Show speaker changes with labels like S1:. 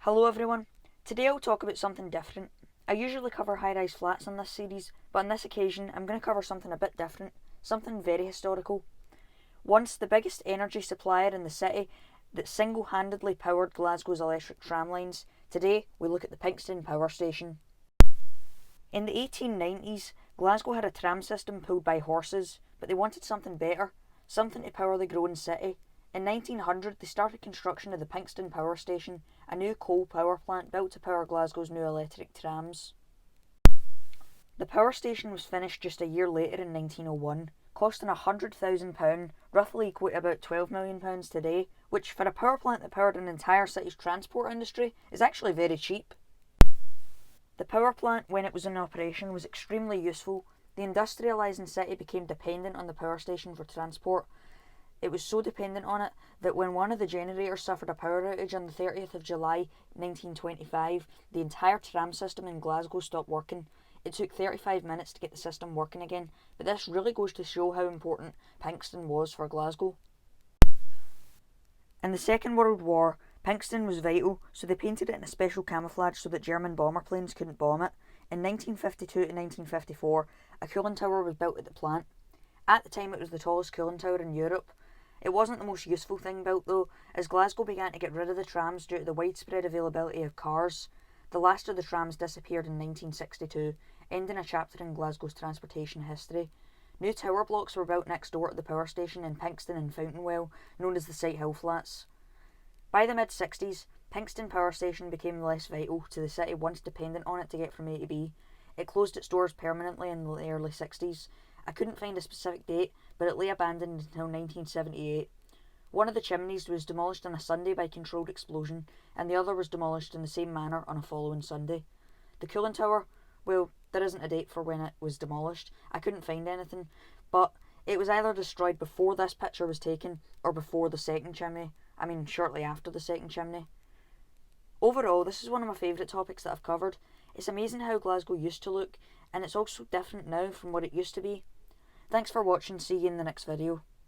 S1: Hello everyone, today I'll talk about something different. I usually cover high-rise flats on this series, but on this occasion I'm going to cover something a bit different, something very historical. Once the biggest energy supplier in the city that single-handedly powered Glasgow's electric tram lines, today we look at the Pinkston power station. In the 1890s, Glasgow had a tram system pulled by horses, but they wanted something better, something to power the growing city. In 1900 they started construction of the Pinkstone power station, a new coal power plant built to power Glasgow's new electric trams. The power station was finished just a year later in 1901, costing £100,000, roughly equal to about £12 million today, which for a power plant that powered an entire city's transport industry is actually very cheap. The power plant, when it was in operation, was extremely useful. The industrialising city became dependent on the power station for transport. It was so dependent on it that when one of the generators suffered a power outage on the 30th of July 1925, the entire tram system in Glasgow stopped working. It took 35 minutes to get the system working again, but this really goes to show how important Pinkston was for Glasgow. In the Second World War, Pinkston was vital, so they painted it in a special camouflage so that German bomber planes couldn't bomb it. In 1952 to 1954, a cooling tower was built at the plant. At the time it was the tallest cooling tower in Europe. It wasn't the most useful thing built though, as Glasgow began to get rid of the trams due to the widespread availability of cars. The last of the trams disappeared in 1962, ending a chapter in Glasgow's transportation history. New tower blocks were built next door to the power station in Pinkston and Fountainwell, known as the Sighthill Flats. By the mid-60s, Pinkston power station became less vital to the city once dependent on it to get from A to B. It closed its doors permanently in the early 60s. I couldn't find a specific date, but it lay abandoned until 1978. One of the chimneys was demolished on a Sunday by controlled explosion, and the other was demolished in the same manner on a following Sunday. The cooling tower, well, there isn't a date for when it was demolished. I couldn't find anything, but it was either destroyed before this picture was taken, or before the second chimney. Shortly after the second chimney. Overall, this is one of my favourite topics that I've covered. It's amazing how Glasgow used to look, and it's also different now from what it used to be. Thanks for watching, see you in the next video.